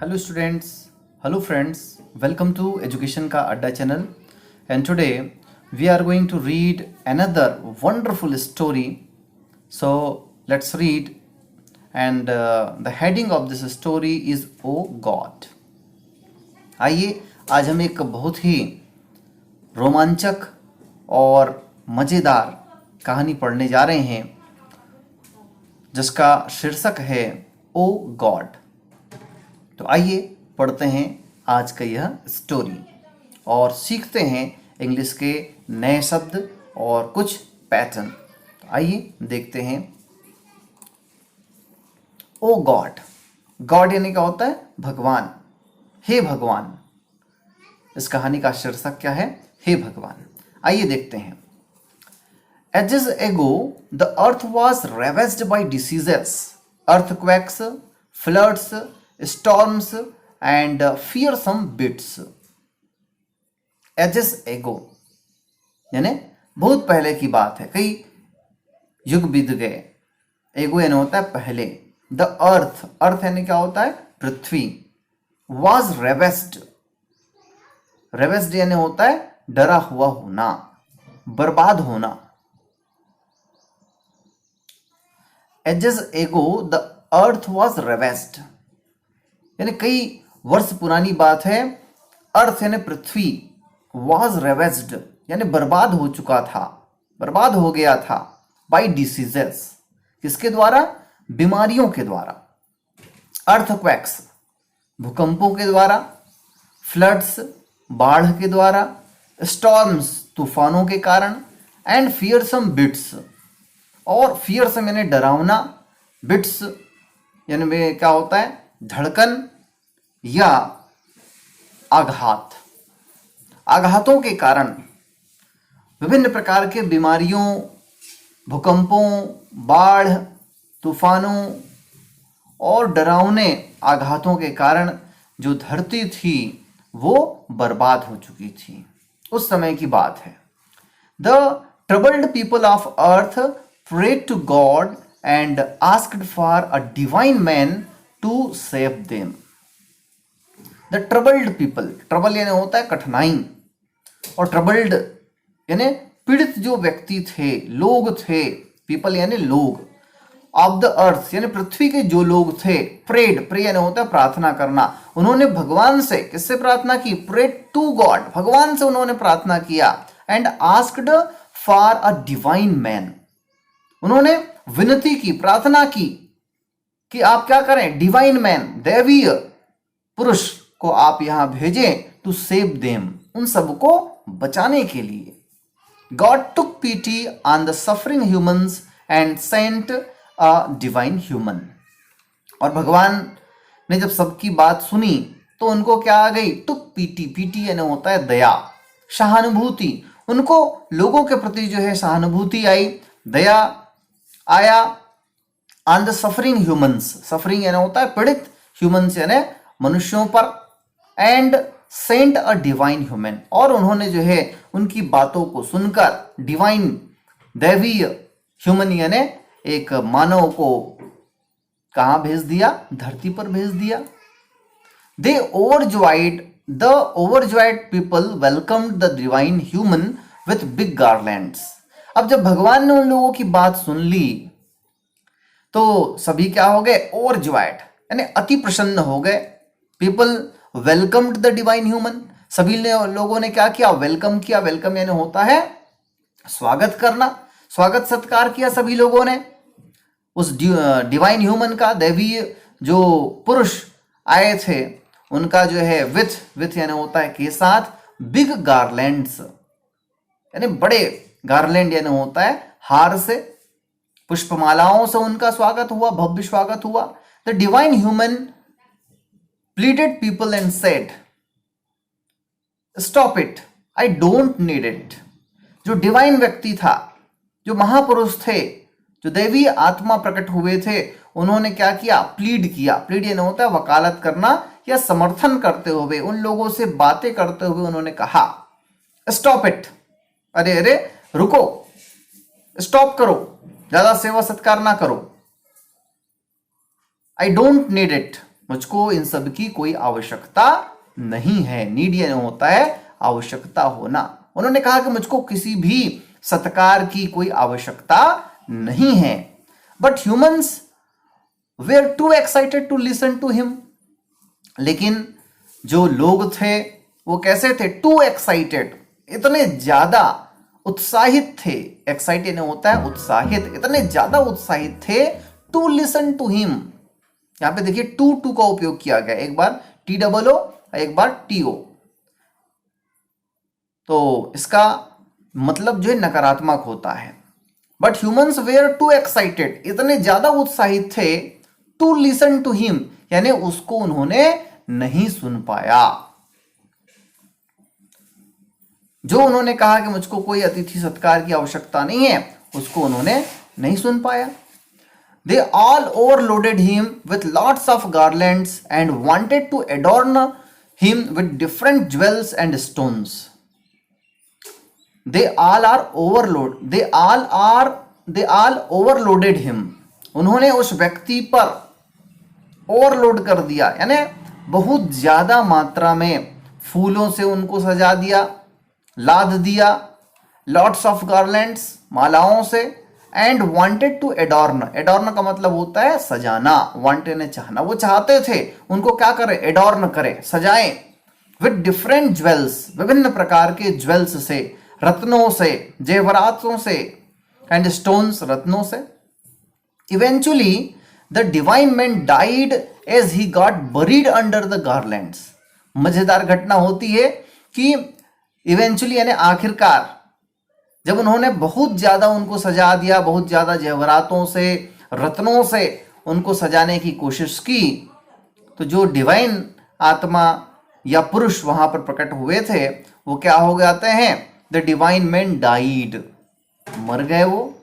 Hello students, hello friends, welcome to Education Ka Adda channel, and today we are going to read another wonderful story. So let's read, and the heading of this story is Oh God. आइए आज हम एक बहुत ही रोमांचक और मज़ेदार कहानी पढ़ने जा रहे हैं जिसका शीर्षक है ओ गॉड। तो आइए पढ़ते हैं आज का यह स्टोरी और सीखते हैं इंग्लिश के नए शब्द और कुछ पैटर्न। तो आइए देखते हैं। ओ गॉड, गॉड यानी क्या होता है? भगवान। हे भगवान, इस कहानी का शीर्षक क्या है? हे भगवान। आइए देखते हैं। Ages ago, the earth was ravaged by diseases, earthquakes, floods, storms, and fearsome beasts. Ages ago यानी बहुत पहले की बात है, कई युग बीत गए। एगो यानी होता है पहले। द अर्थ, अर्थ यानी क्या होता है? पृथ्वी। was ravaged, ravaged यानी होता है डरा हुआ होना, बर्बाद होना। Ages ago the earth was ravaged यानी कई वर्ष पुरानी बात है। अर्थ यानी पृथ्वी, was ravaged यानी बर्बाद हो चुका था, बर्बाद हो गया था। by diseases, किसके द्वारा? बीमारियों के द्वारा। earthquakes, भूकंपों के द्वारा। floods, बाढ़ के द्वारा। storms, तूफानों के कारण। and fearsome beasts, और fearsome यानी डरावना। बिट्स यानी में क्या होता है? धड़कन या आघात। आघातों के कारण विभिन्न प्रकार के बीमारियों, भूकंपों, बाढ़, तूफानों और डरावने आघातों के कारण जो धरती थी वो बर्बाद हो चुकी थी। उस समय की बात है। The troubled people of earth prayed to God and asked for a divine man to save them. The troubled people, trouble यानी होता है कठिनाई, और troubled यानी पीड़ित जो व्यक्ति थे, लोग थे। people यानी लोग। of the earth यानी पृथ्वी के जो लोग थे। prayed, pray यानी होता है प्रार्थना करना। उन्होंने भगवान से, किससे प्रार्थना की? prayed to God, भगवान से उन्होंने प्रार्थना किया। and asked for a divine man, उन्होंने विनती की, प्रार्थना की कि आप क्या करें? डिवाइन मैन, दैवीय पुरुष को आप यहां भेजें टू सेव देम, उन सबको बचाने के लिए। God took PT on the suffering humans and sent a divine human, और भगवान ने जब सबकी बात सुनी तो उनको क्या आ गई? टुक पीटी, पीटी यानी होता है दया, सहानुभूति। उनको लोगों के प्रति जो है सहानुभूति आई, दया आया। On the suffering humans, suffering यानी होता है पीड़ित, ह्यूमंस यानी मनुष्यों पर। And sent a divine human, और उन्होंने जो है उनकी बातों को सुनकर डिवाइन, दैवीय, ह्यूमन यानी एक मानव को कहां भेज दिया? धरती पर भेज दिया। They the overjoyed people welcomed the divine human with big garlands. अब जब भगवान ने उन लोगों की बात सुन ली तो सभी क्या हो गए? ओवरजॉयड यानी अति प्रसन्न हो गए। People welcomed the divine human, सभी लोगों ने क्या किया? वेलकम किया। वेलकम यानी होता है स्वागत करना, स्वागत सत्कार किया सभी लोगों ने उस डिवाइन ह्यूमन का, दैवीय जो पुरुष आए थे उनका जो है विथ यानी होता है के साथ। बिग गार्लैंड्स यानी बड़े, गार्लैंड यानी होता है हार से, पुष्पमालाओं से उनका स्वागत हुआ, भव्य स्वागत हुआ। The divine human pleaded people and said stop it, I don't need it. जो डिवाइन व्यक्ति था, जो महापुरुष थे, जो दैवीय आत्मा प्रकट हुए थे, उन्होंने क्या किया? प्लीड किया। प्लीड यानी होता है वकालत करना या समर्थन करते हुए, उन लोगों से बातें करते हुए उन्होंने कहा स्टॉप इट, अरे अरे रुको, स्टॉप करो, ज्यादा सेवा सत्कार ना करो। आई डोंट नीड इट, मुझको इन सब की कोई आवश्यकता नहीं है। नीड यानी होता है आवश्यकता होना। उन्होंने कहा कि मुझको किसी भी सत्कार की कोई आवश्यकता नहीं है। But humans were too excited to listen to him. लेकिन जो लोग थे वो कैसे थे? टू एक्साइटेड, इतने ज्यादा उत्साहित थे। एक्साइटेड होता है उत्साहित, इतने ज्यादा उत्साहित थे टू लिसन टू हिम। यहां पे देखिए टू का उपयोग किया गया, एक बार TOO एक बार TO। तो इसका मतलब जो है नकारात्मक होता है। But humans were too excited, इतने ज्यादा उत्साहित थे टू लिसन टू हिम, यानी उसको उन्होंने नहीं सुन पाया। जो उन्होंने कहा कि मुझको कोई अतिथि सत्कार की आवश्यकता नहीं है, उसको उन्होंने नहीं सुन पाया। They all overloaded him with lots of garlands and wanted to adorn him with different jewels and stones. They all overloaded him. उन्होंने उस व्यक्ति पर ओवरलोड कर दिया, यानी बहुत ज्यादा मात्रा में फूलों से उनको सजा दिया, लाद दिया, लॉट्स ऑफ गार्लैंड्स, मालाओं से, and wanted to adorn. Adorn का मतलब होता है सजाना, वांटेड ने चाहना, वो चाहते थे उनको क्या करे? एडॉर्न करे, सजाएं। विद डिफरेंट ज्वेल्स, विभिन्न प्रकार के ज्वेल्स से, रत्नों से, जेवरातों से, एंड स्टोन्स, रत्नों से। Eventually the divine man died as he got buried under the garlands. मजेदार घटना होती है कि इवेंचुअली यानी आखिरकार जब उन्होंने बहुत ज्यादा उनको सजा दिया, बहुत ज्यादा जेवरातों से, रत्नों से उनको सजाने की कोशिश की, तो जो डिवाइन आत्मा या पुरुष वहां पर प्रकट हुए थे वो क्या हो जाते हैं? द डिवाइन मैन डाइड, मर गए वो।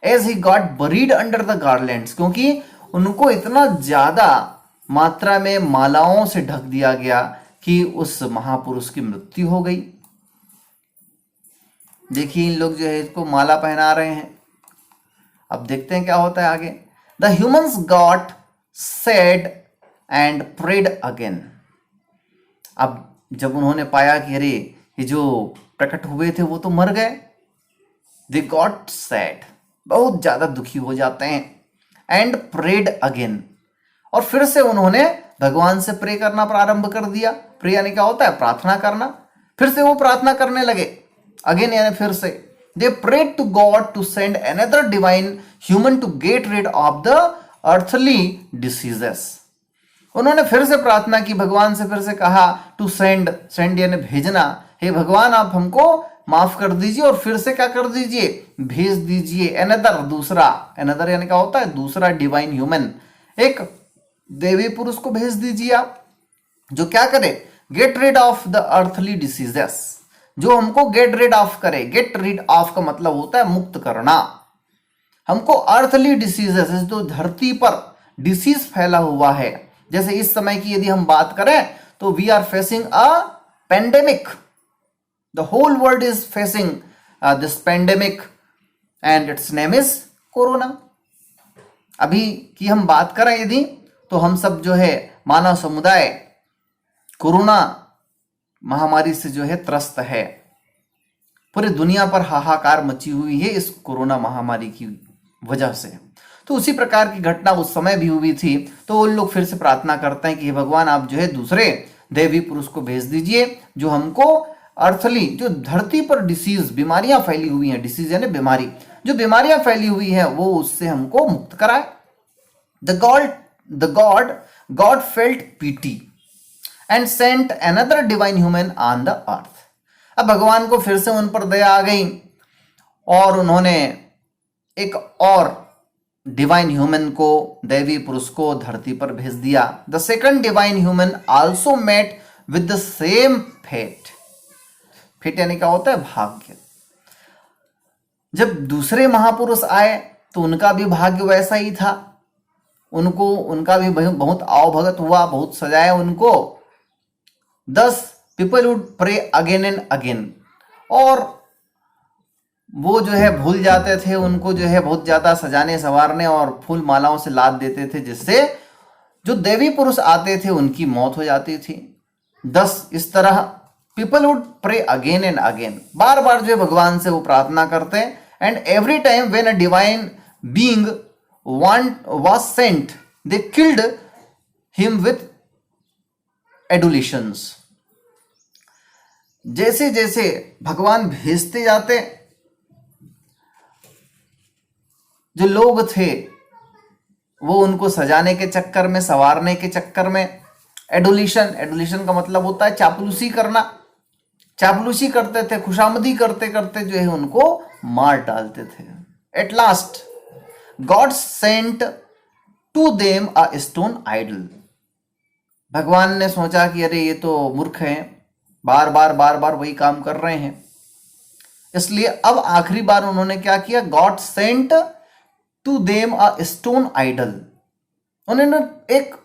As he got buried under the garlands, क्योंकि उनको इतना ज्यादा मात्रा में मालाओं से ढक दिया गया कि उस महापुरुष की मृत्यु हो गई। देखिए इन लोग जो है इसको माला पहना रहे हैं। अब देखते हैं क्या होता है आगे। The humans got sad and prayed again. अब जब उन्होंने पाया कि अरे ये जो प्रकट हुए थे वो तो मर गए, दे गॉट सैड, बहुत ज्यादा दुखी हो जाते हैं, एंड प्रेड अगेन, और फिर से उन्होंने भगवान से प्रे करना प्रारंभ कर दिया। प्रे यानी क्या होता है? प्रार्थना करना। फिर से वो प्रार्थना करने लगे, अगेन यानी फिर से। They prayed to God to send another divine human to get rid of the earthly diseases. उन्होंने फिर से प्रार्थना की, भगवान से फिर से कहा टू सेंड यानी भेजना, हे भगवान आप हमको माफ कर दीजिए और फिर से क्या कर दीजिए? भेज दीजिए अनदर, दूसरा। अनदर यानी क्या होता है? दूसरा डिवाइन ह्यूमन, एक देवी पुरुष को भेज दीजिए आप, जो क्या करे? Get rid of the earthly diseases, जो हमको गेट रिड ऑफ करे। गेट रिड ऑफ का मतलब होता है मुक्त करना। हमको अर्थली डिसीजेस, जो धरती पर डिसीज फैला हुआ है, जैसे इस समय की यदि हम बात करें तो we are facing a pandemic, the whole world is facing this pandemic and its name is corona. अभी की हम बात करें यदि, तो हम सब जो है मानव समुदाय कोरोना महामारी से जो है त्रस्त है। पूरी दुनिया पर हाहाकार मची हुई है इस कोरोना महामारी की वजह से। तो उसी प्रकार की घटना उस समय भी हुई थी। तो उन लोग फिर से प्रार्थना करते हैं कि भगवान आप जो है दूसरे देवी पुरुष को भेज दीजिए, जो हमको अर्थली, जो धरती पर डिसीज, बीमारियां फैली हुई हैं, डिसीज यानी बीमारी, जो बीमारियां फैली हुई है वो उससे हमको मुक्त कराए। The God felt pity and sent another divine human on the earth. अब भगवान को फिर से उन पर दया आ गई और उन्होंने एक और डिवाइन ह्यूमन को, दैवी पुरुष को धरती पर भेज दिया। The second divine human also met with the same fate. Fate यानी क्या होता है? भाग्य। जब दूसरे महापुरुष आए तो उनका भी भाग्य वैसा ही था। उनका भी बहुत आवभगत हुआ, बहुत सजाए उनको। 10 people would pray again and again, और वो जो है भूल जाते थे, उनको जो है बहुत ज्यादा सजाने संवारने और फूल मालाओं से लाद देते थे, जिससे जो देवी पुरुष आते थे उनकी मौत हो जाती थी। 10 इस तरह people would pray again and again, बार बार जो भगवान से वो प्रार्थना करते हैं। And every time when a divine being was sent they killed him with adulations. जैसे जैसे भगवान भेजते जाते, जो लोग थे वो उनको सजाने के चक्कर में, संवारने के चक्कर में, एडुलेशन का मतलब होता है चापलूसी करना, चापलूसी करते थे, खुशामदी करते करते जो है उनको मार डालते थे। At last God sent to them a stone idol. भगवान ने सोचा कि अरे ये तो मूर्ख हैं, बार बार वही काम कर रहे हैं, इसलिए अब आखिरी बार उन्होंने क्या किया, God sent to them a stone idol. उन्होंने एक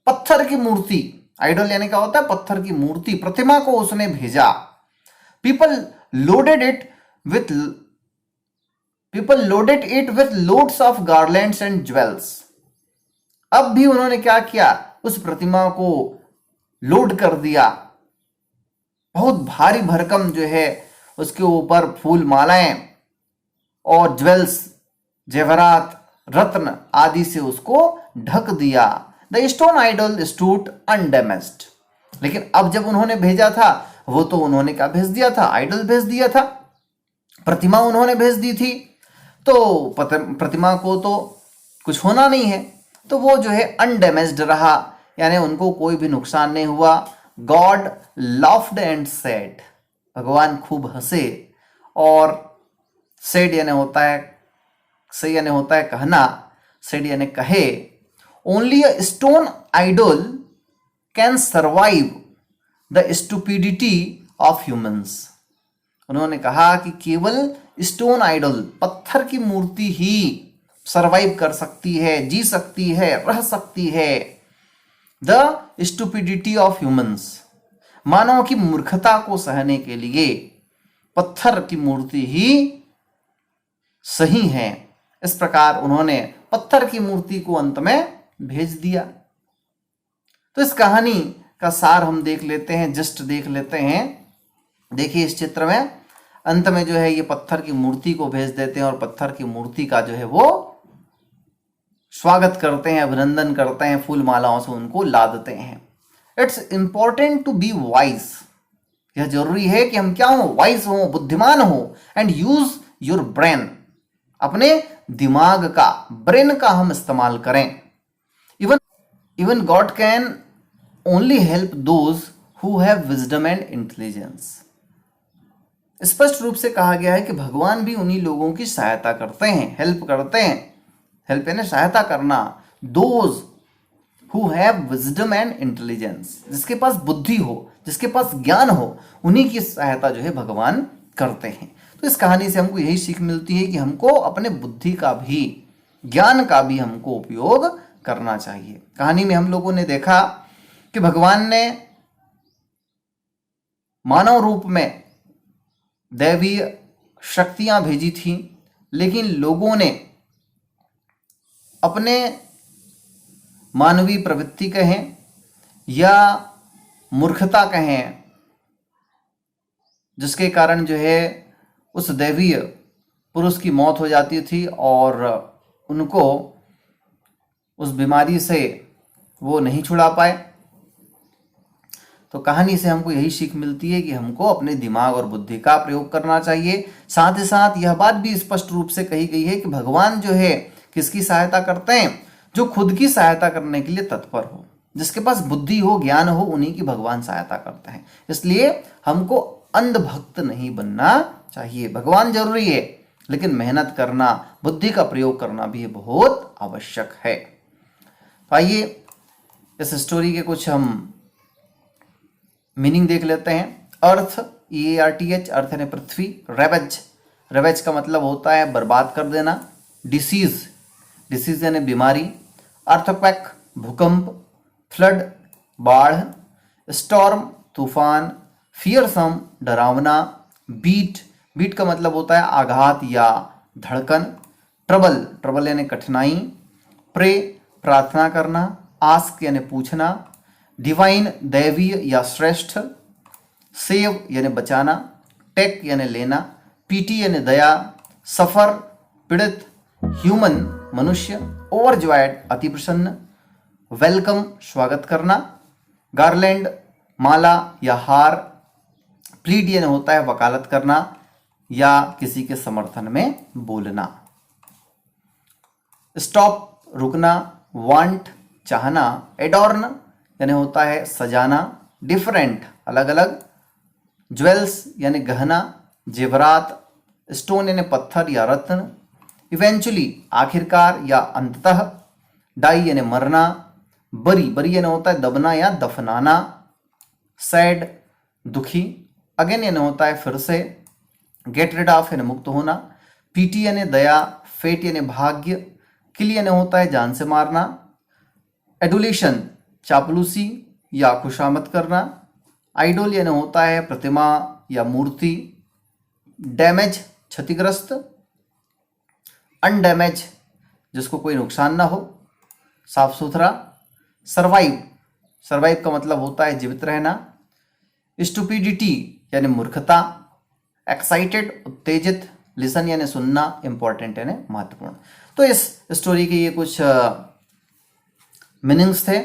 पत्थर की मूर्ति, आइडल यानी क्या होता है, पत्थर की मूर्ति, प्रतिमा को उसने भेजा। People loaded it with loads of garlands and jewels. अब भी उन्होंने क्या किया, उस प्रतिमा को लोड कर दिया, बहुत भारी भरकम जो है उसके ऊपर फूल मालाएं और ज्वेल्स, जेवरात, रत्न आदि से उसको ढक दिया। The stone idol stood undamaged. लेकिन अब जब उन्होंने भेजा था, वो तो उन्होंने क्या भेज दिया था, आइडल भेज दिया था, प्रतिमा उन्होंने भेज दी थी, तो प्रतिमा को तो कुछ होना नहीं है, तो वो जो है अनडैमेज्ड रहा, यानी उनको कोई भी नुकसान नहीं हुआ। गॉड लाफ्ड एंड सेड, भगवान खूब हंसे, और सेड यानी होता है, से यानी होता है कहना, सेड यानी कहे, only a stone idol can survive the stupidity of humans. उन्होंने कहा कि केवल स्टोन आइडल, पत्थर की मूर्ति ही सर्वाइव कर सकती है, जी सकती है, रह सकती है। द स्टूपिडिटी ऑफ ह्यूमंस, मानव की मूर्खता को सहने के लिए पत्थर की मूर्ति ही सही है। इस प्रकार उन्होंने पत्थर की मूर्ति को अंत में भेज दिया। तो इस कहानी का सार हम देख लेते हैं, जस्ट देख लेते हैं। देखिए इस चित्र में अंत में जो है ये पत्थर की मूर्ति को भेज देते हैं, और पत्थर की मूर्ति का जो है वो स्वागत करते हैं, अभिनंदन करते हैं, फूल मालाओं से उनको लादते हैं। It's important to be wise, यह जरूरी है कि हम क्या हो, वाइज हो, बुद्धिमान हो। एंड यूज योर ब्रेन, अपने दिमाग का, ब्रेन का हम इस्तेमाल करें। Even God can only help those who have wisdom and intelligence. स्पष्ट रूप से कहा गया है कि भगवान भी उन्हीं लोगों की सहायता करते हैं, हेल्प करते हैं। हेल्प यानी सहायता करना। Those who have wisdom and intelligence, जिसके पास बुद्धि हो, जिसके पास ज्ञान हो, उन्हीं की सहायता जो है भगवान करते हैं। तो इस कहानी से हमको यही सीख मिलती है कि हमको अपने बुद्धि का भी, ज्ञान का भी हमको उपयोग करना चाहिए। कहानी में हम लोगों ने देखा कि भगवान ने मानव रूप में दैवीय शक्तियां भेजी थी, लेकिन लोगों ने अपने मानवीय प्रवृत्ति कहें या मूर्खता कहें, जिसके कारण जो है उस दैवीय पुरुष की मौत हो जाती थी, और उनको उस बीमारी से वो नहीं छुड़ा पाए। तो कहानी से हमको यही सीख मिलती है कि हमको अपने दिमाग और बुद्धि का प्रयोग करना चाहिए। साथ ही साथ यह बात भी स्पष्ट रूप से कही गई है कि भगवान जो है किसकी सहायता करते हैं, जो खुद की सहायता करने के लिए तत्पर हो, जिसके पास बुद्धि हो, ज्ञान हो, उन्हीं की भगवान सहायता करते हैं। इसलिए हमको अंधभक्त नहीं बनना चाहिए। भगवान जरूरी है, लेकिन मेहनत करना, बुद्धि का प्रयोग करना भी बहुत आवश्यक है। तो आइए इस स्टोरी के कुछ हम मीनिंग देख लेते हैं। अर्थ, EARTH, अर्थ यानी पृथ्वी। रेवेज, रेवेज का मतलब होता है बर्बाद कर देना। डिसीज, डिसीज यानी बीमारी। अर्थक्वेक, भूकंप। फ्लड, बाढ़। स्टॉर्म, तूफान। फियरसम, डरावना। बीट, बीट का मतलब होता है आघात या धड़कन। ट्रबल, ट्रबल यानी कठिनाई। प्रे, प्रार्थना करना। आस्क यानी पूछना, डिवाइन दैवीय या श्रेष्ठ, सेव यानी बचाना, टेक यानी लेना, पीटी यानी दया, सफर पीड़ित, ह्यूमन मनुष्य, ओवरजॉयड अति प्रसन्न, वेलकम स्वागत करना, गार्लैंड माला या हार, प्लीड यानी होता है वकालत करना या किसी के समर्थन में बोलना, स्टॉप रुकना, वांट चाहना, एडॉर्न यानी होता है सजाना, डिफरेंट अलग अलग, ज्वेल्स यानी गहना, जेवरात, स्टोन यानी पत्थर या रत्न, इवेंचुअली आखिरकार या अंततः, डाई यानी मरना, बरी बरी यानी होता है दबना या दफनाना, सैड दुखी, अगेन यानी होता है फिर से, गेट रिड ऑफ यानी मुक्त होना, पीटी यानी दया, फेट यानी भाग्य, किल यानी होता है जान से मारना, एडुलेशन चापलूसी या खुशामद करना, आइडोल यानी होता है प्रतिमा या मूर्ति, डैमेज क्षतिग्रस्त, अनडैमेज जिसको कोई नुकसान ना हो, साफ सुथरा, सर्वाइव सर्वाइव का मतलब होता है जीवित रहना, स्टूपिडिटी यानी मूर्खता, एक्साइटेड उत्तेजित, लिसन यानी सुनना, इंपॉर्टेंट यानी महत्वपूर्ण। तो इस स्टोरी के ये कुछ मीनिंग्स थे।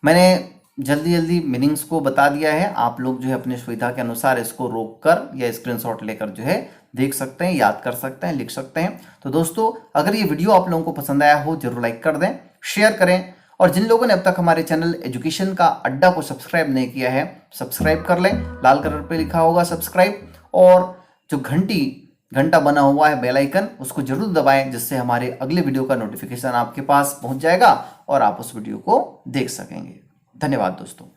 मैंने जल्दी जल्दी मीनिंग्स को बता दिया है। आप लोग जो है अपनी सुविधा के अनुसार इसको रोक कर या स्क्रीनशॉट लेकर जो है देख सकते हैं, याद कर सकते हैं, लिख सकते हैं। तो दोस्तों, अगर ये वीडियो आप लोगों को पसंद आया हो जरूर लाइक कर दें, शेयर करें, और जिन लोगों ने अब तक हमारे चैनल एजुकेशन का अड्डा को सब्सक्राइब नहीं किया है सब्सक्राइब कर लें, लाल कलर पे लिखा होगा सब्सक्राइब, और जो घंटा बना हुआ है बेल आइकन उसको जरूर दबाएं, जिससे हमारे अगले वीडियो का नोटिफिकेशन आपके पास पहुंच जाएगा और आप उस वीडियो को देख सकेंगे। धन्यवाद दोस्तों।